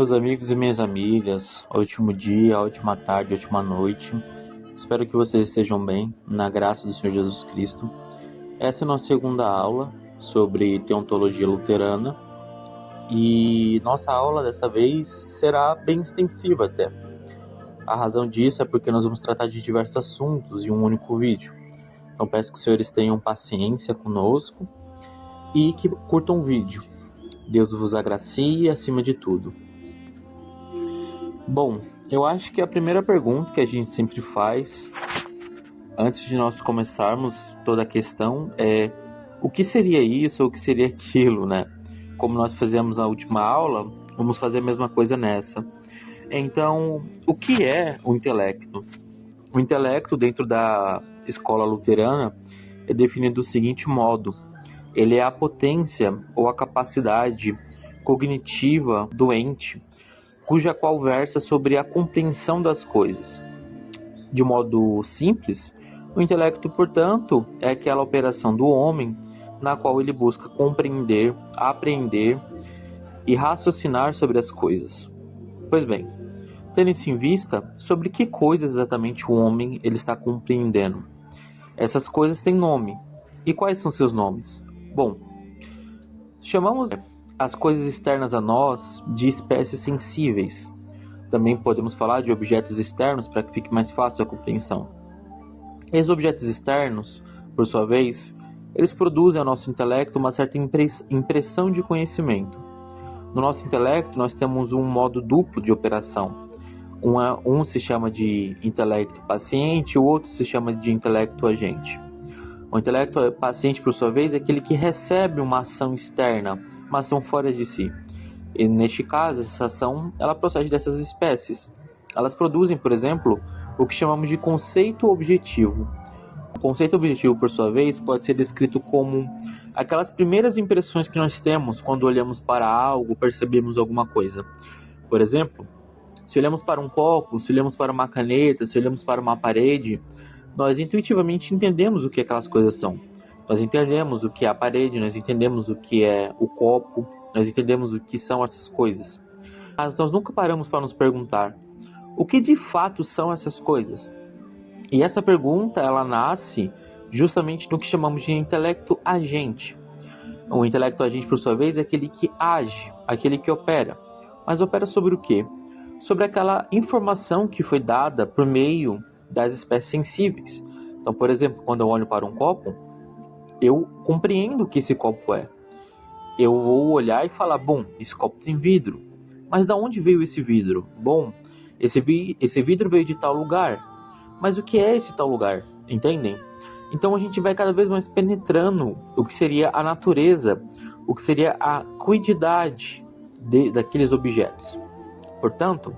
meus amigos e minhas amigas, ótimo dia, ótima tarde, ótima noite. Espero que vocês estejam bem, na graça do Senhor Jesus Cristo. Essa é a nossa segunda aula sobre teontologia luterana e nossa aula dessa vez será bem extensiva até. A razão disso é porque nós vamos tratar de diversos assuntos em um único vídeo. Então peço que os senhores tenham paciência conosco e que curtam o vídeo. Deus vos agracie acima de tudo. Bom, eu acho que a primeira pergunta que a gente sempre faz, antes de nós começarmos toda a questão, é o que seria isso ou o que seria aquilo, né? Como nós fizemos na última aula, vamos fazer a mesma coisa nessa. Então, o que é o intelecto? O intelecto, dentro da escola luterana, é definido do seguinte modo: ele é a potência ou a capacidade cognitiva do ente, cuja qual versa sobre a compreensão das coisas. De modo simples, o intelecto, portanto, é aquela operação do homem na qual ele busca compreender, aprender e raciocinar sobre as coisas. Pois bem, tendo isso em vista, sobre que coisas exatamente o homem ele está compreendendo? Essas coisas têm nome. E quais são seus nomes? Bom, chamamos as coisas externas a nós de espécies sensíveis. Também podemos falar de objetos externos para que fique mais fácil a compreensão. Esses objetos externos, por sua vez, eles produzem ao nosso intelecto uma certa impressão de conhecimento. No nosso intelecto, nós temos um modo duplo de operação. Um se chama de intelecto paciente, o outro se chama de intelecto agente. O intelecto paciente, por sua vez, é aquele que recebe uma ação externa, uma ação fora de si. E neste caso, essa ação ela procede dessas espécies. Elas produzem, por exemplo, o que chamamos de conceito objetivo. O conceito objetivo, por sua vez, pode ser descrito como aquelas primeiras impressões que nós temos quando olhamos para algo, percebemos alguma coisa. Por exemplo, se olhamos para um copo, se olhamos para uma caneta, se olhamos para uma parede, nós intuitivamente entendemos o que aquelas coisas são. Nós entendemos o que é a parede, nós entendemos o que é o copo, nós entendemos o que são essas coisas. Mas nós nunca paramos para nos perguntar, o que de fato são essas coisas? E essa pergunta, ela nasce justamente no que chamamos de intelecto agente. O intelecto agente, por sua vez, é aquele que age, aquele que opera. Mas opera sobre o quê? Sobre aquela informação que foi dada por meio das espécies sensíveis. Então, por exemplo, quando eu olho para um copo, eu compreendo o que esse copo é. Eu vou olhar e falar, bom, esse copo tem vidro. Mas de onde veio esse vidro? Bom, esse vidro veio de tal lugar. Mas o que é esse tal lugar? Entendem? Então a gente vai cada vez mais penetrando o que seria a natureza, o que seria a cuididade daqueles objetos. Portanto,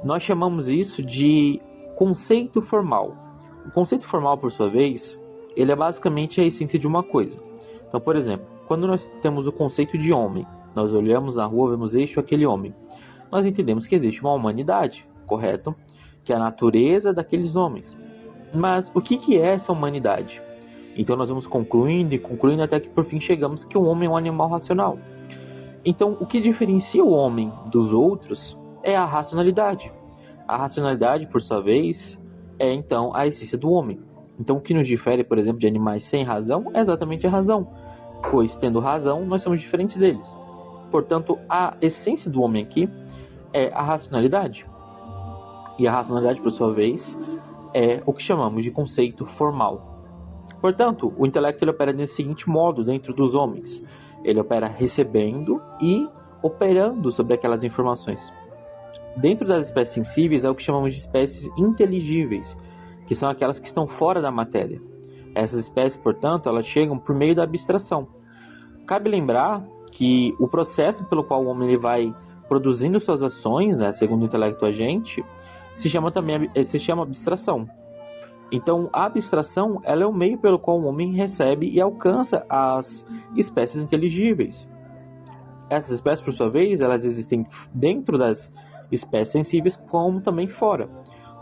nós chamamos isso de conceito formal. O conceito formal, por sua vez, ele é basicamente a essência de uma coisa. Então, por exemplo, quando nós temos o conceito de homem, nós olhamos na rua, vemos este ou aquele homem. Nós entendemos que existe uma humanidade, correto? Que é a natureza daqueles homens. Mas o que é essa humanidade? Então nós vamos concluindo até que por fim chegamos que o homem é um animal racional. Então o que diferencia o homem dos outros é a racionalidade. A racionalidade, por sua vez, é então a essência do homem. Então o que nos difere, por exemplo, de animais sem razão é exatamente a razão. Pois tendo razão, nós somos diferentes deles. Portanto, a essência do homem aqui é a racionalidade. E a racionalidade, por sua vez, é o que chamamos de conceito formal. Portanto, o intelecto ele opera desse seguinte modo dentro dos homens. Ele opera recebendo e operando sobre aquelas informações. Dentro das espécies sensíveis é o que chamamos de espécies inteligíveis, que são aquelas que estão fora da matéria. Essas espécies, portanto, elas chegam por meio da abstração. Cabe lembrar que o processo pelo qual o homem ele vai produzindo suas ações, né, segundo o intelecto agente, se chama abstração. Então, a abstração ela é o meio pelo qual o homem recebe e alcança as espécies inteligíveis. Essas espécies, por sua vez, elas existem dentro das espécies sensíveis, como também fora.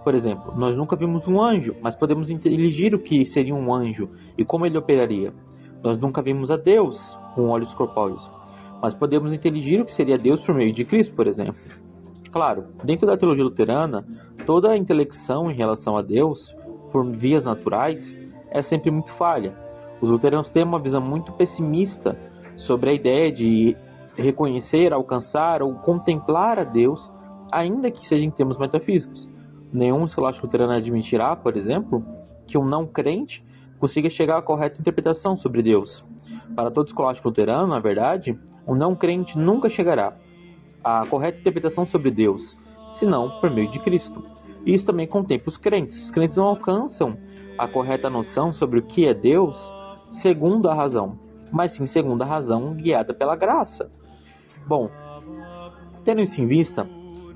Por exemplo, nós nunca vimos um anjo, mas podemos inteligir o que seria um anjo e como ele operaria. Nós nunca vimos a Deus com olhos corpóreos, mas podemos inteligir o que seria Deus por meio de Cristo, por exemplo. Claro, dentro da teologia luterana, toda a intelecção em relação a Deus, por vias naturais, é sempre muito falha. Os luteranos têm uma visão muito pessimista sobre a ideia de reconhecer, alcançar ou contemplar a Deus, ainda que seja em termos metafísicos. Nenhum escolástico luterano admitirá, por exemplo, que um não crente consiga chegar à correta interpretação sobre Deus. Para todo escolástico luterano, na verdade, um não crente nunca chegará à correta interpretação sobre Deus, senão por meio de Cristo. E isso também contempla os crentes. Os crentes não alcançam a correta noção sobre o que é Deus segundo a razão, mas sim segundo a razão guiada pela graça. Bom, tendo isso em vista,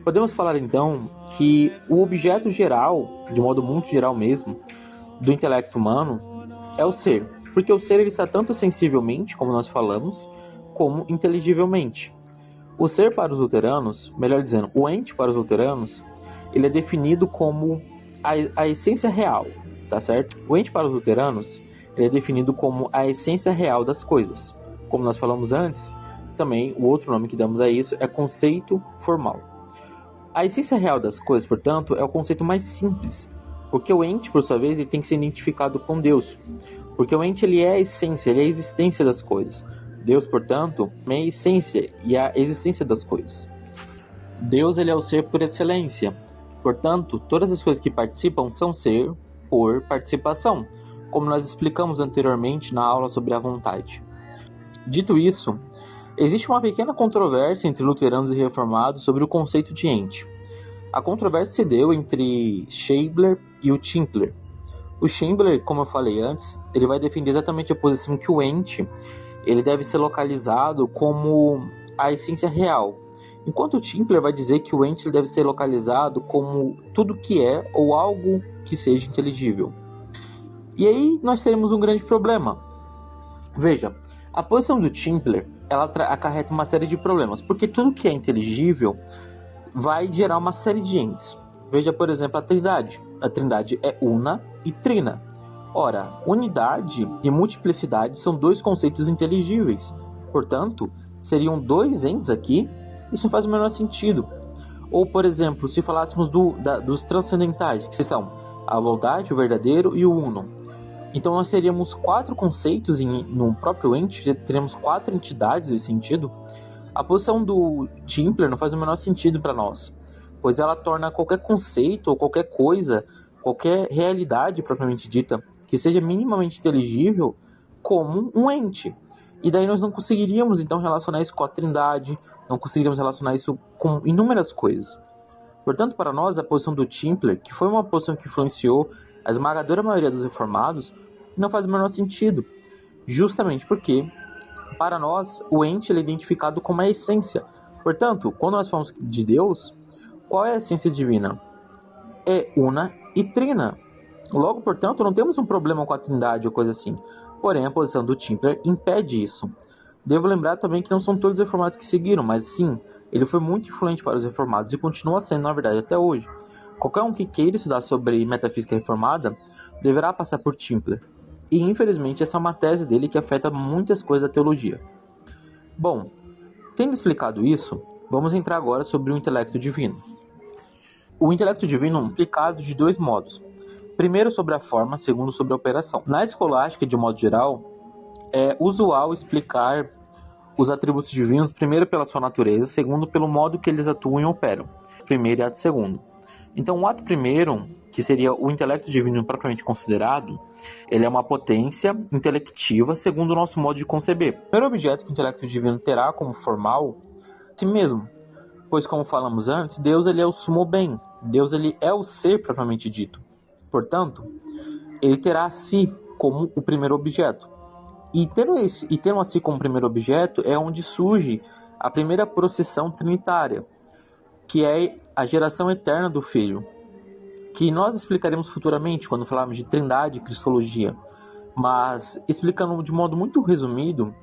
podemos falar então que o objeto geral, de modo muito geral mesmo, do intelecto humano é o ser, porque o ser ele está tanto sensivelmente, como nós falamos, como inteligivelmente. O ser para os luteranos, melhor dizendo, o ente para os luteranos, ele é definido como a essência real, tá certo? O ente para os luteranos, ele é definido como a essência real das coisas. Como nós falamos antes, também o outro nome que damos a isso é conceito formal. A essência real das coisas, portanto, é o conceito mais simples, porque o ente, por sua vez, ele tem que ser identificado com Deus, porque o ente ele é a essência, ele é a existência das coisas. Deus, portanto, é a essência e a existência das coisas. Deus ele é o ser por excelência, portanto, todas as coisas que participam são ser por participação, como nós explicamos anteriormente na aula sobre a vontade. Dito isso, existe uma pequena controvérsia entre luteranos e reformados sobre o conceito de ente. A controvérsia se deu entre Scheibler e o Timpler. O Scheibler, como eu falei antes, ele vai defender exatamente a posição que o ente ele deve ser localizado como a essência real, enquanto o Timpler vai dizer que o ente ele deve ser localizado como tudo que é ou algo que seja inteligível. E aí nós teremos um grande problema. Veja, a posição do Timpler ela acarreta uma série de problemas, porque tudo que é inteligível vai gerar uma série de entes. Veja, por exemplo, a Trindade. A Trindade é una e trina. Ora, unidade e multiplicidade são dois conceitos inteligíveis. Portanto, seriam dois entes aqui. Isso não faz o menor sentido. Ou, por exemplo, se falássemos dos transcendentais, que são a vontade, o verdadeiro e o uno. Então, nós teríamos quatro conceitos no próprio ente, teríamos quatro entidades nesse sentido. A posição do Timpler não faz o menor sentido para nós, pois ela torna qualquer conceito ou qualquer coisa, qualquer realidade propriamente dita, que seja minimamente inteligível, como um ente. E daí nós não conseguiríamos então relacionar isso com a Trindade, não conseguiríamos relacionar isso com inúmeras coisas. Portanto, para nós, a posição do Timpler, que foi uma posição que influenciou a esmagadora maioria dos reformados, não faz o menor sentido. Justamente porque, para nós, o ente é identificado como a essência. Portanto, quando nós falamos de Deus, qual é a essência divina? É una e trina. Logo, portanto, não temos um problema com a Trindade ou coisa assim. Porém, a posição do Timpler impede isso. Devo lembrar também que não são todos os reformados que seguiram, mas sim, ele foi muito influente para os reformados e continua sendo, na verdade, até hoje. Qualquer um que queira estudar sobre metafísica reformada deverá passar por Timpler. E, infelizmente, essa é uma tese dele que afeta muitas coisas da teologia. Bom, tendo explicado isso, vamos entrar agora sobre o intelecto divino. O intelecto divino é explicado de dois modos. Primeiro sobre a forma, segundo sobre a operação. Na escolástica, de modo geral, é usual explicar os atributos divinos primeiro pela sua natureza, segundo pelo modo que eles atuam e operam. Primeiro e ato segundo. Então, o ato primeiro, que seria o intelecto divino propriamente considerado, ele é uma potência intelectiva segundo o nosso modo de conceber. O primeiro objeto que o intelecto divino terá como formal é si mesmo, pois, como falamos antes, Deus ele é o sumo bem, Deus ele é o ser propriamente dito. Portanto, ele terá a si como o primeiro objeto. E tendo a si como primeiro objeto é onde surge a primeira procissão trinitária, que é a geração eterna do Filho, que nós explicaremos futuramente quando falarmos de Trindade e Cristologia. Mas, explicando de modo muito resumido,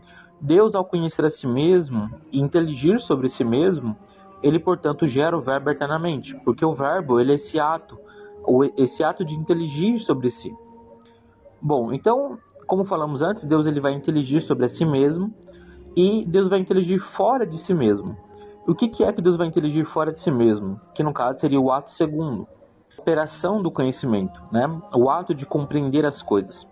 Deus, ao conhecer a si mesmo e inteligir sobre si mesmo, ele, portanto, gera o verbo eternamente, porque o verbo ele é esse ato de inteligir sobre si. Bom, então, como falamos antes, Deus ele vai inteligir sobre si mesmo e Deus vai inteligir fora de si mesmo. O que é que Deus vai inteligir fora de si mesmo? Que no caso seria o ato segundo, a operação do conhecimento, né? O ato de compreender as coisas.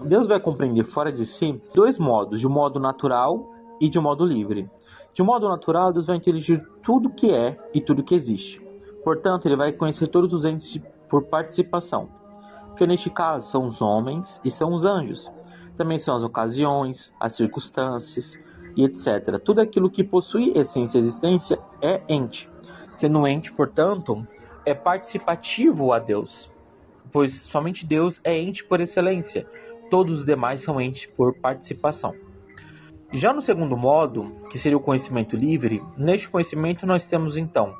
Deus vai compreender fora de si dois modos, de um modo natural e de um modo livre. De um modo natural, Deus vai inteligir tudo que é e tudo que existe. Portanto, ele vai conhecer todos os entes por participação, que neste caso são os homens e são os anjos. Também são as ocasiões, as circunstâncias e etc. Tudo aquilo que possui essência e existência é ente. Sendo ente, portanto, é participativo a Deus, pois somente Deus é ente por excelência. Todos os demais são entes por participação. Já no segundo modo, que seria o conhecimento livre, neste conhecimento nós temos então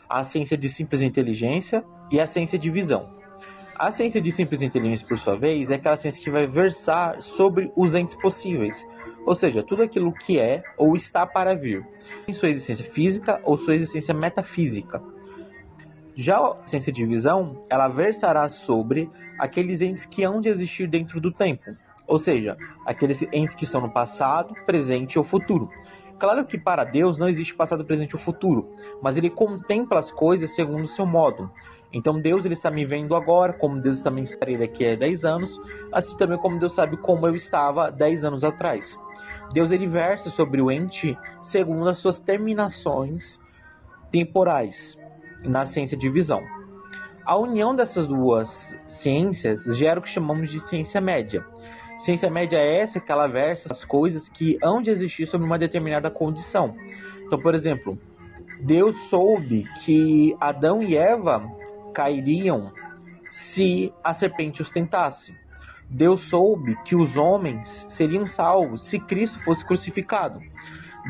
a ciência de simples inteligência e a ciência de visão. A ciência de simples inteligência, por sua vez, é aquela ciência que vai versar sobre os entes possíveis, ou seja, tudo aquilo que é ou está para vir, em sua existência física ou sua existência metafísica. Já a ciência de visão, ela versará sobre aqueles entes que hão de existir dentro do tempo, ou seja, aqueles entes que estão no passado, presente ou futuro. Claro que para Deus não existe passado, presente ou futuro, mas ele contempla as coisas segundo o seu modo. Então Deus ele está me vendo agora, como Deus também estarei daqui a 10 anos, assim também como Deus sabe como eu estava 10 anos atrás. Deus ele versa sobre o ente segundo as suas terminações temporais na ciência de visão. A união dessas duas ciências gera o que chamamos de ciência média. Ciência média é essa que ela versa as coisas que hão de existir sob uma determinada condição. Então, por exemplo, Deus soube que Adão e Eva cairiam se a serpente os tentasse. Deus soube que os homens seriam salvos se Cristo fosse crucificado.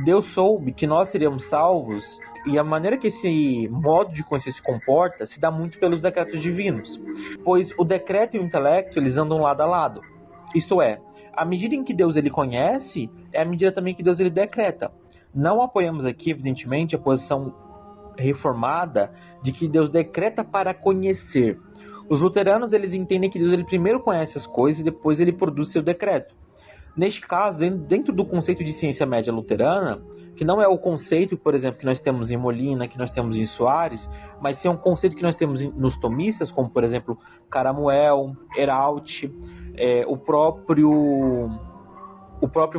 Deus soube que nós seríamos salvos, e a maneira que esse modo de conhecer se comporta se dá muito pelos decretos divinos, pois o decreto e o intelecto eles andam lado a lado. Isto é, a medida em que Deus ele conhece é a medida também que Deus ele decreta. Não apoiamos aqui, evidentemente, a posição reformada de que Deus decreta para conhecer. Os luteranos eles entendem que Deus ele primeiro conhece as coisas e depois ele produz seu decreto. Neste caso, dentro do conceito de ciência média luterana, que não é o conceito, por exemplo, que nós temos em Molina, que nós temos em Soares, mas sim um conceito que nós temos nos tomistas, como por exemplo Caramuel, Herault, o próprio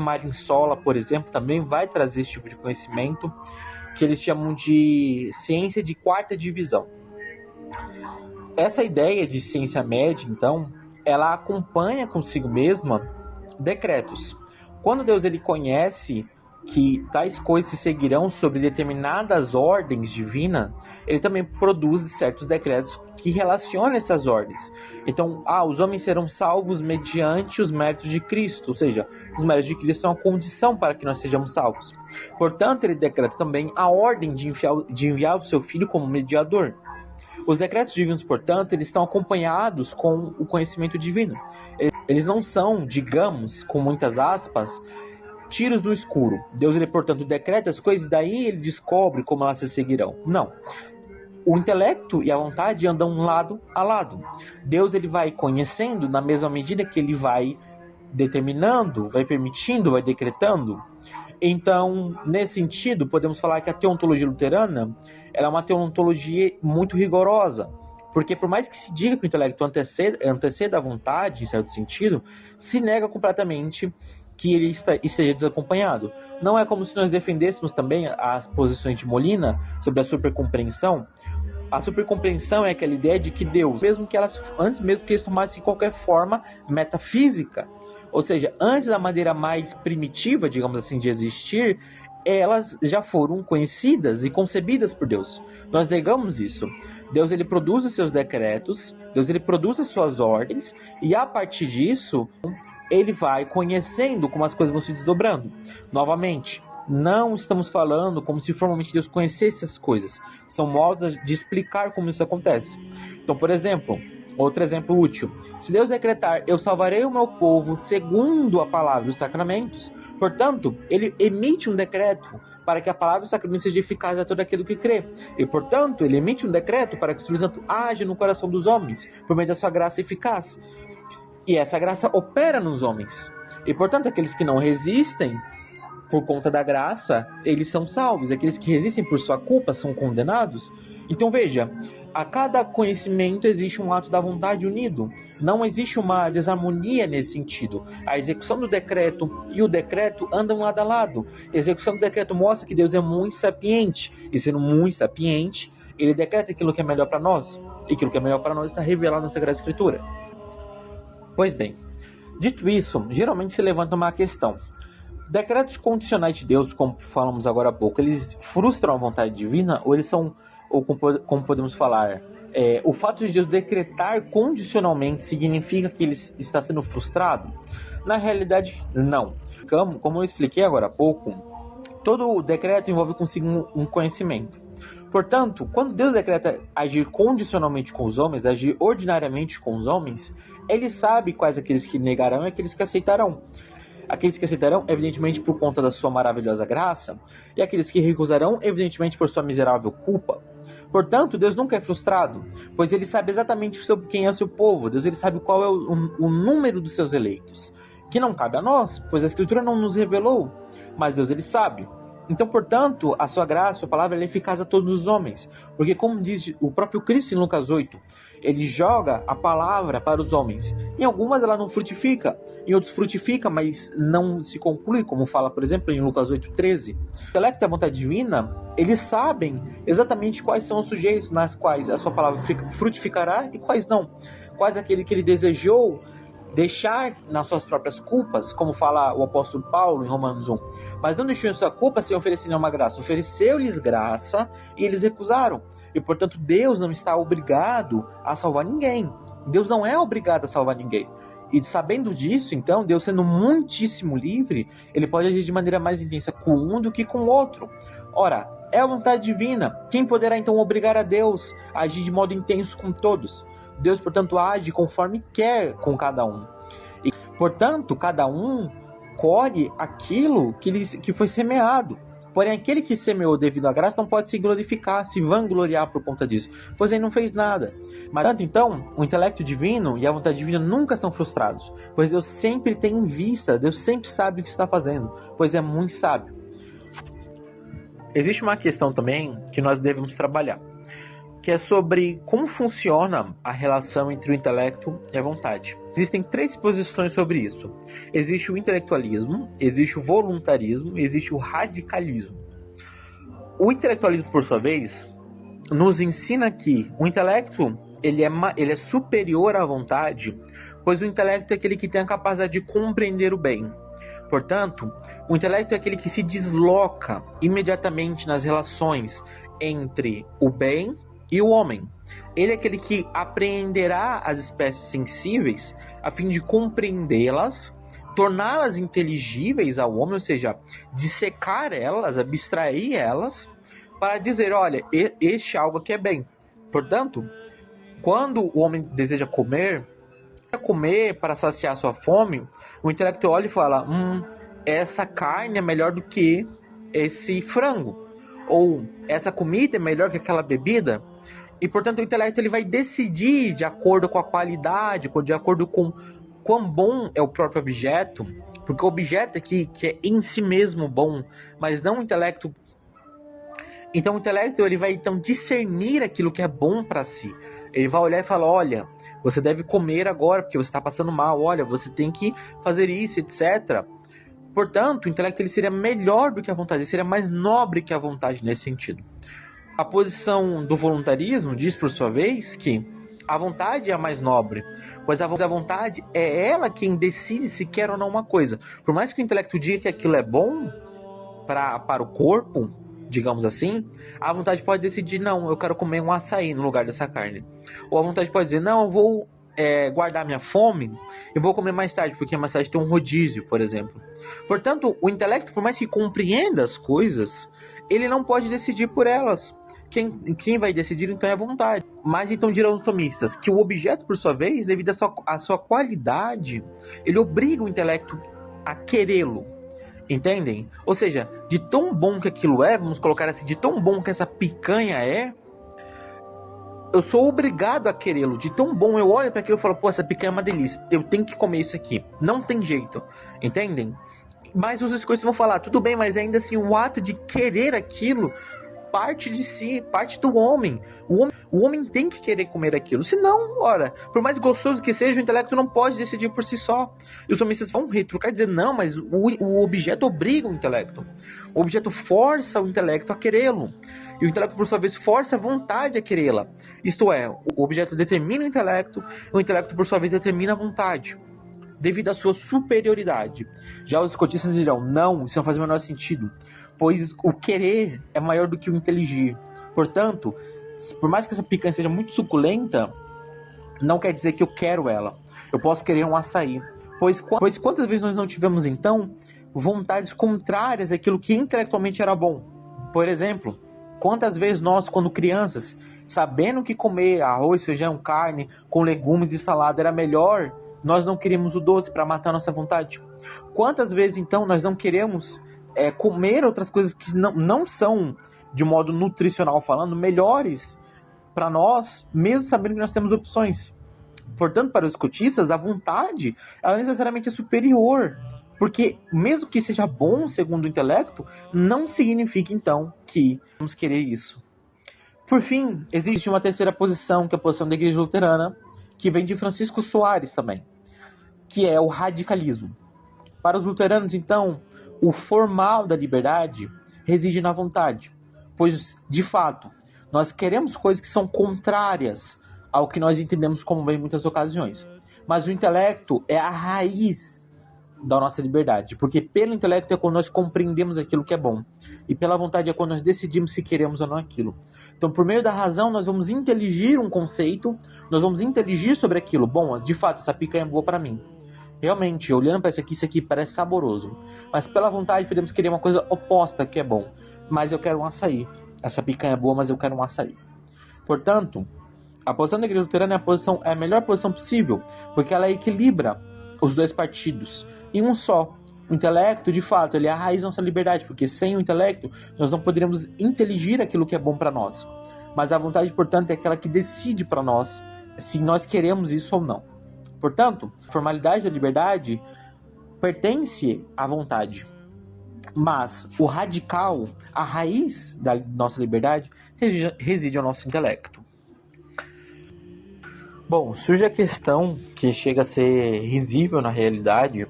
Marinsola, por exemplo, também vai trazer esse tipo de conhecimento, que eles chamam de ciência de quarta divisão. Essa ideia de ciência média, então, ela acompanha consigo mesma decretos. Quando Deus ele conhece que tais coisas se seguirão sobre determinadas ordens divinas, ele também produz certos decretos que relacionam essas ordens. Então, os homens serão salvos mediante os méritos de Cristo, ou seja, os méritos de Cristo são a condição para que nós sejamos salvos. Portanto, ele decreta também a ordem de enviar o seu Filho como mediador. Os decretos divinos, portanto, eles estão acompanhados com o conhecimento divino. Eles não são, digamos, com muitas aspas, tiros do escuro. Deus, ele, portanto, decreta as coisas, daí ele descobre como elas se seguirão. Não. O intelecto e a vontade andam lado a lado. Deus, ele vai conhecendo na mesma medida que ele vai determinando, vai permitindo, vai decretando. Então, nesse sentido, podemos falar que a teontologia luterana ela é uma teontologia muito rigorosa, porque por mais que se diga que o intelecto anteceda a vontade, em certo sentido, se nega completamente que ele esteja desacompanhado. Não é como se nós defendêssemos também as posições de Molina sobre a supercompreensão. A supercompreensão é aquela ideia de que Deus, antes mesmo que eles tomassem qualquer forma metafísica, ou seja, antes da maneira mais primitiva, digamos assim, de existir, elas já foram conhecidas e concebidas por Deus. Nós negamos isso. Deus ele produz os seus decretos, Deus ele produz as suas ordens, e a partir disso, ele vai conhecendo como as coisas vão se desdobrando. Novamente, não estamos falando como se formalmente Deus conhecesse as coisas. São modos de explicar como isso acontece. Então, por exemplo, outro exemplo útil. Se Deus decretar, eu salvarei o meu povo segundo a palavra e os sacramentos, portanto, ele emite um decreto para que a palavra e o sacramento seja eficaz a todo aquilo que crê. E, portanto, ele emite um decreto para que o Espírito Santo age no coração dos homens, por meio da sua graça eficaz. E essa graça opera nos homens. E, portanto, aqueles que não resistem por conta da graça, eles são salvos. Aqueles que resistem por sua culpa são condenados. Então veja, a cada conhecimento existe um ato da vontade unido. Não existe uma desarmonia nesse sentido. A execução do decreto e o decreto andam lado a lado. A execução do decreto mostra que Deus é muito sapiente. E sendo muito sapiente, ele decreta aquilo que é melhor para nós. E aquilo que é melhor para nós está revelado na Sagrada Escritura. Pois bem, dito isso, geralmente se levanta uma questão. Decretos condicionais de Deus, como falamos agora há pouco, eles frustram a vontade divina ou eles são, ou como podemos falar, o fato de Deus decretar condicionalmente significa que ele está sendo frustrado? Na realidade, não. Como eu expliquei agora há pouco, todo decreto envolve consigo um conhecimento. Portanto, quando Deus decreta agir condicionalmente com os homens, agir ordinariamente com os homens, ele sabe quais aqueles que negarão e aqueles que aceitarão. Aqueles que aceitarão, evidentemente, por conta da sua maravilhosa graça, e aqueles que recusarão, evidentemente, por sua miserável culpa. Portanto, Deus nunca é frustrado, pois ele sabe exatamente sobre quem é seu povo. Deus ele sabe qual é o número dos seus eleitos, que não cabe a nós, pois a Escritura não nos revelou, mas Deus ele sabe. Então, portanto, a sua graça, a sua palavra, é eficaz a todos os homens, porque como diz o próprio Cristo em Lucas 8, ele joga a palavra para os homens. Em algumas ela não frutifica, em outros frutifica, mas não se conclui, como fala, por exemplo, em Lucas 8,13. O intelecto e a vontade divina, eles sabem exatamente quais são os sujeitos nas quais a sua palavra frutificará e quais não. Quais aquele que ele desejou deixar nas suas próprias culpas, como fala o apóstolo Paulo em Romanos 1. Mas não deixou em sua culpa sem oferecer nenhuma graça. Ofereceu-lhes graça e eles recusaram. E, portanto, Deus não está obrigado a salvar ninguém. Deus não é obrigado a salvar ninguém. E sabendo disso, então, Deus sendo muitíssimo livre, ele pode agir de maneira mais intensa com um do que com o outro. Ora, é a vontade divina. Quem poderá, então, obrigar a Deus a agir de modo intenso com todos? Deus, portanto, age conforme quer com cada um. E, portanto, cada um colhe aquilo que foi semeado. Porém, aquele que semeou devido à graça não pode se glorificar, se vangloriar por conta disso, pois ele não fez nada. Mas, então, o intelecto divino e a vontade divina nunca são frustrados, pois Deus sempre tem em vista, Deus sempre sabe o que está fazendo, pois é muito sábio. Existe uma questão também que nós devemos trabalhar, que é sobre como funciona a relação entre o intelecto e a vontade. Existem 3 posições sobre isso. Existe o intelectualismo, existe o voluntarismo e existe o radicalismo. O intelectualismo, por sua vez, nos ensina que o intelecto ele é superior à vontade, pois o intelecto é aquele que tem a capacidade de compreender o bem. Portanto, o intelecto é aquele que se desloca imediatamente nas relações entre o bem e o homem. Ele é aquele que apreenderá as espécies sensíveis a fim de compreendê-las, torná-las inteligíveis ao homem, ou seja, dissecar elas, abstrair elas, para dizer, olha, este algo aqui é bem. Portanto, quando o homem deseja comer para saciar sua fome, o intelecto olha e fala, essa carne é melhor do que esse frango, ou essa comida é melhor que aquela bebida. E, portanto, o intelecto ele vai decidir de acordo com a qualidade, de acordo com quão bom é o próprio objeto, porque o objeto aqui que é em si mesmo bom, mas não o intelecto. Então, o intelecto ele vai então discernir aquilo que é bom para si. Ele vai olhar e falar, olha, você deve comer agora porque você está passando mal, olha, você tem que fazer isso, etc. Portanto, o intelecto ele seria melhor do que a vontade, ele seria mais nobre que a vontade nesse sentido. A posição do voluntarismo diz, por sua vez, que a vontade é a mais nobre, pois a vontade é ela quem decide se quer ou não uma coisa. Por mais que o intelecto diga que aquilo é bom para o corpo, digamos assim, a vontade pode decidir, não, eu quero comer um açaí no lugar dessa carne. Ou a vontade pode dizer, não, eu vou guardar minha fome e vou comer mais tarde, porque mais tarde tem um rodízio, por exemplo. Portanto, o intelecto, por mais que compreenda as coisas, ele não pode decidir por elas. Quem vai decidir, então, é a vontade. Mas, então, dirão os tomistas que o objeto, por sua vez, devido à sua qualidade, ele obriga o intelecto a querê-lo. Entendem? Ou seja, de tão bom que aquilo é, vamos colocar assim, de tão bom que essa picanha é, eu sou obrigado a querê-lo. De tão bom, eu olho para aquilo e falo, pô, essa picanha é uma delícia, eu tenho que comer isso aqui. Não tem jeito. Entendem? Mas os escotistas vão falar, tudo bem, mas ainda assim o ato de querer aquilo parte de si, parte do homem. O homem tem que querer comer aquilo. Senão, ora, por mais gostoso que seja, o intelecto não pode decidir por si só. E os homistas vão retrucar e dizer, não, mas o objeto obriga o intelecto. O objeto força o intelecto a querê-lo. E o intelecto, por sua vez, força a vontade a querê-la. Isto é, o objeto determina o intelecto, por sua vez, determina a vontade, devido à sua superioridade. Já os escotistas dirão, não, isso não faz o menor sentido, pois o querer é maior do que o inteligir. Portanto, por mais que essa picanha seja muito suculenta, não quer dizer que eu quero ela. Eu posso querer um açaí. Pois quantas vezes nós não tivemos, então, vontades contrárias àquilo que intelectualmente era bom? Por exemplo, quantas vezes nós, quando crianças, sabendo que comer arroz, feijão, carne, com legumes e salada era melhor, nós não queríamos o doce para matar a nossa vontade? Quantas vezes, então, nós não queremos comer outras coisas que não são, de modo nutricional falando, melhores para nós, mesmo sabendo que nós temos opções? Portanto, para os escotistas, a vontade ela necessariamente é superior, porque mesmo que seja bom segundo o intelecto, não significa então que vamos querer isso. Por fim, existe uma terceira posição, que é a posição da Igreja Luterana, que vem de Francisco Soares também, que é o radicalismo. Para os luteranos, então, o formal da liberdade reside na vontade, pois, de fato, nós queremos coisas que são contrárias ao que nós entendemos como bem em muitas ocasiões. Mas o intelecto é a raiz da nossa liberdade, porque pelo intelecto é quando nós compreendemos aquilo que é bom, e pela vontade é quando nós decidimos se queremos ou não aquilo. Então, por meio da razão, nós vamos inteligir um conceito, nós vamos inteligir sobre aquilo. Bom, de fato, essa picanha é boa para mim. Realmente, olhando para isso aqui parece saboroso. Mas pela vontade podemos querer uma coisa oposta que é bom. Mas eu quero um açaí. Essa picanha é boa, mas eu quero um açaí. Portanto, a posição da Igreja Luterana é a melhor posição possível, porque ela equilibra os dois partidos em um só. O intelecto, de fato, ele é a raiz da nossa liberdade, porque sem o intelecto nós não poderíamos inteligir aquilo que é bom para nós. Mas a vontade, portanto, é aquela que decide para nós se nós queremos isso ou não. Portanto, a formalidade da liberdade pertence à vontade. Mas o radical, a raiz da nossa liberdade, reside ao nosso intelecto. Bom, surge a questão que chega a ser risível na realidade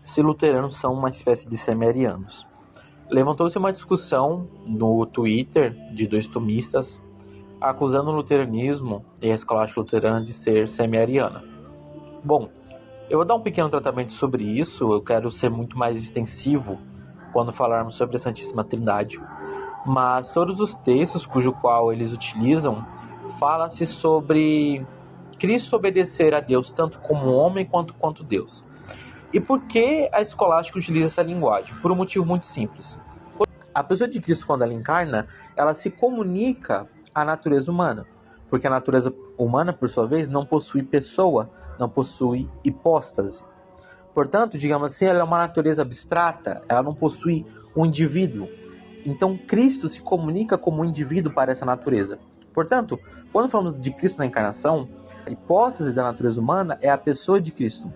se luteranos são uma espécie de semi-arianos. Levantou-se uma discussão no Twitter de dois tomistas acusando o luteranismo e a escolástica luterana de ser semi-ariana. Bom, eu vou dar um pequeno tratamento sobre isso, eu quero ser muito mais extensivo quando falarmos sobre a Santíssima Trindade, mas todos os textos cujo qual eles utilizam fala-se sobre Cristo obedecer a Deus tanto como homem quanto Deus. E por que a escolástica utiliza essa linguagem? Por um motivo muito simples. A pessoa de Cristo, quando ela encarna, ela se comunica à natureza humana, porque a natureza humana, por sua vez, não possui pessoa, não possui hipóstase. Portanto, digamos assim, ela é uma natureza abstrata, ela não possui um indivíduo. Então, Cristo se comunica como um indivíduo para essa natureza. Portanto, quando falamos de Cristo na encarnação, a hipóstase da natureza humana é a pessoa de Cristo.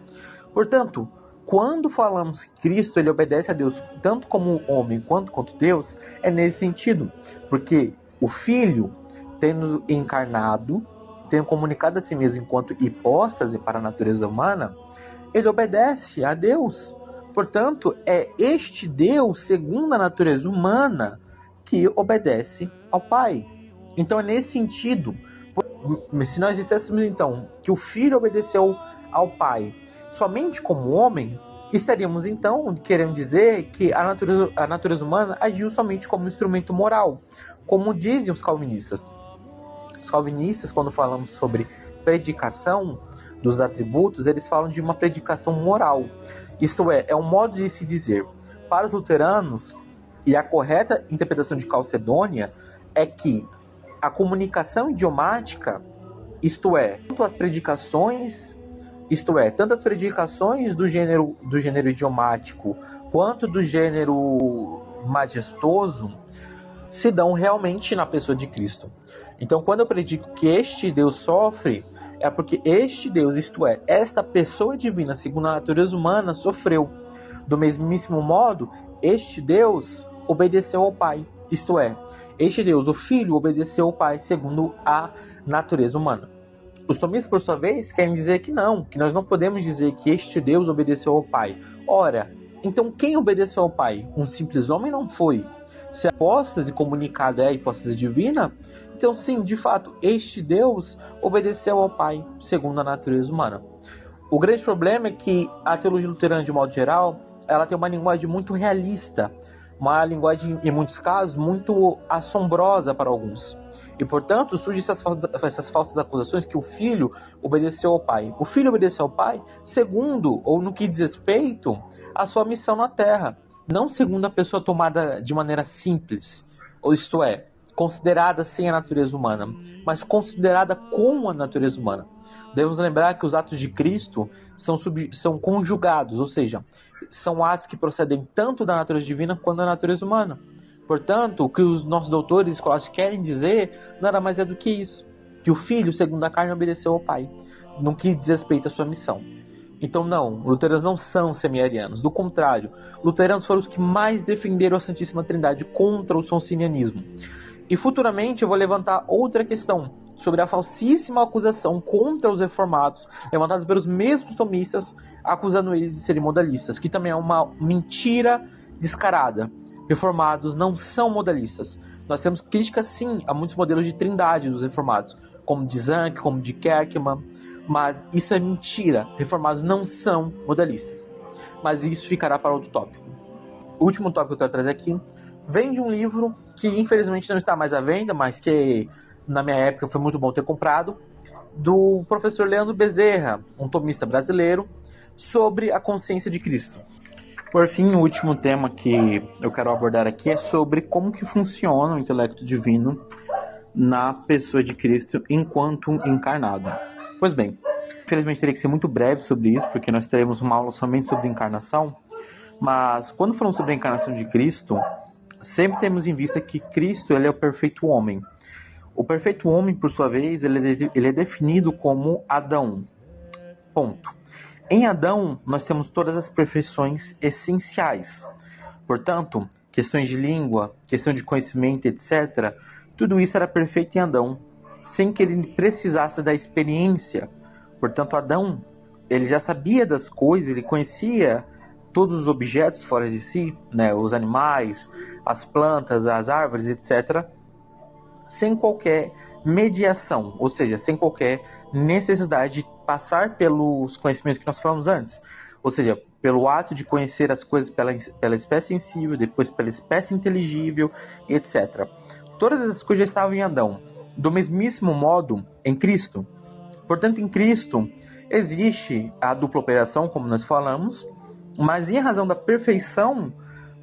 Portanto, quando falamos que Cristo ele obedece a Deus tanto como homem quanto Deus, é nesse sentido. Porque o Filho, tendo encarnado, tendo comunicado a si mesmo enquanto hipóstase para a natureza humana, ele obedece a Deus. Portanto, é este Deus, segundo a natureza humana, que obedece ao Pai. Então, é nesse sentido, se nós disséssemos então que o Filho obedeceu ao Pai somente como homem, estaríamos então querendo dizer que a natureza humana agiu somente como instrumento moral, como dizem os calvinistas. Os calvinistas, quando falamos sobre predicação dos atributos, eles falam de uma predicação moral. Isto é um modo de se dizer. Para os luteranos, e a correta interpretação de Calcedônia, é que a comunicação idiomática, isto é, tanto as predicações do gênero idiomático quanto do gênero majestoso, se dão realmente na pessoa de Cristo. Então, quando eu predico que este Deus sofre, é porque este Deus, isto é, esta pessoa divina, segundo a natureza humana, sofreu. Do mesmíssimo modo, este Deus obedeceu ao Pai, isto é, este Deus, o Filho, obedeceu ao Pai segundo a natureza humana. Os tomistas, por sua vez, querem dizer que nós não podemos dizer que este Deus obedeceu ao Pai. Ora, então quem obedeceu ao Pai? Um simples homem não foi. Se a hipóstase comunicada é a hipóstase divina, então sim, de fato, este Deus obedeceu ao Pai segundo a natureza humana. O grande problema é que a teologia luterana, de modo geral, ela tem uma linguagem muito realista, uma linguagem, em muitos casos, muito assombrosa para alguns. E, portanto, surgem essas falsas acusações que o Filho obedeceu ao Pai. O Filho obedeceu ao Pai segundo, ou no que diz respeito, à sua missão na Terra. Não segundo a pessoa tomada de maneira simples, ou isto é, considerada sem a natureza humana, mas considerada com a natureza humana. Devemos lembrar que os atos de Cristo são conjugados, ou seja, são atos que procedem tanto da natureza divina quanto da natureza humana. Portanto, o que os nossos doutores escolásticos querem dizer nada mais é do que isso, que o Filho, segundo a carne, obedeceu ao Pai, no que diz respeito à sua missão. Então não, luteranos não são semi-arianos, do contrário, luteranos foram os que mais defenderam a Santíssima Trindade contra o socinianismo. E futuramente eu vou levantar outra questão, sobre a falsíssima acusação contra os reformados, levantada pelos mesmos tomistas, acusando eles de serem modalistas, que também é uma mentira descarada. Reformados não são modalistas. Nós temos críticas, sim, a muitos modelos de trindade dos reformados, como de Zanck, como de Kerckmann, mas isso é mentira. Reformados não são modalistas. Mas isso ficará para outro tópico. O último tópico que eu quero trazer aqui vem de um livro que infelizmente não está mais à venda, mas que na minha época foi muito bom ter comprado, do professor Leandro Bezerra, um tomista brasileiro, sobre a consciência de Cristo. Por fim, o último tema que eu quero abordar aqui é sobre como que funciona o intelecto divino na pessoa de Cristo enquanto encarnado. Pois bem, infelizmente teria que ser muito breve sobre isso, porque nós teremos uma aula somente sobre encarnação, mas quando falamos sobre a encarnação de Cristo, sempre temos em vista que Cristo ele é o perfeito homem. O perfeito homem, por sua vez, ele é definido como Adão. Ponto. Em Adão, nós temos todas as perfeições essenciais. Portanto, questões de língua, questão de conhecimento, etc., tudo isso era perfeito em Adão, sem que ele precisasse da experiência. Portanto, Adão, ele já sabia das coisas, ele conhecia todos os objetos fora de si, né, os animais, as plantas, as árvores, etc., sem qualquer mediação, ou seja, sem qualquer necessidade de passar pelos conhecimentos que nós falamos antes, ou seja, pelo ato de conhecer as coisas pela espécie sensível, depois pela espécie inteligível, etc. Todas essas coisas já estavam em Adão, do mesmíssimo modo em Cristo. Portanto, em Cristo existe a dupla operação, como nós falamos, mas em razão da perfeição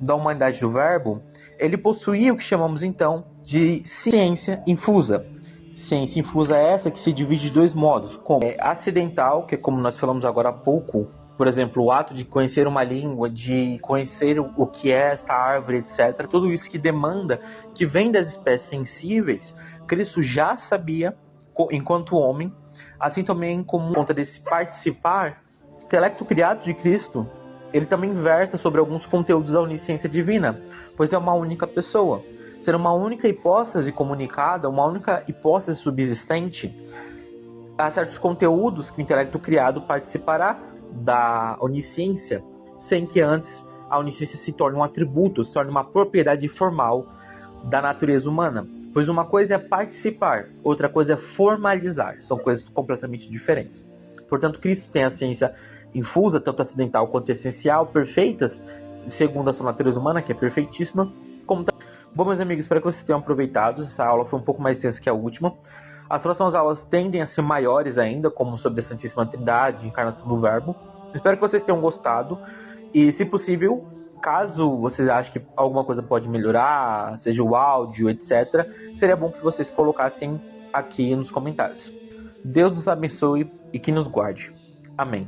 da humanidade do Verbo, ele possuía o que chamamos então de ciência infusa. Ciência infusa é essa que se divide de dois modos, como acidental, que é como nós falamos agora há pouco, por exemplo, o ato de conhecer uma língua, de conhecer o que é esta árvore, etc. Tudo isso que demanda, que vem das espécies sensíveis, Cristo já sabia enquanto homem, assim também como conta desse participar, o intelecto criado de Cristo, ele também versa sobre alguns conteúdos da onisciência divina, pois é uma única pessoa. Ser uma única hipóstase comunicada, uma única hipóstase subsistente, há certos conteúdos que o intelecto criado participará da onisciência, sem que antes a onisciência se torne um atributo, se torne uma propriedade formal da natureza humana. Pois uma coisa é participar, outra coisa é formalizar. São coisas completamente diferentes. Portanto, Cristo tem a ciência infusa, tanto acidental quanto essencial, perfeitas, segundo a sua natureza humana, que é perfeitíssima, como também. Bom, meus amigos, espero que vocês tenham aproveitado. Essa aula foi um pouco mais extensa que a última. As próximas aulas tendem a ser maiores ainda, como sobre a Santíssima Trindade, encarnação do Verbo. Espero que vocês tenham gostado. E, se possível, caso vocês achem que alguma coisa pode melhorar, seja o áudio, etc., seria bom que vocês colocassem aqui nos comentários. Deus nos abençoe e que nos guarde. Amém.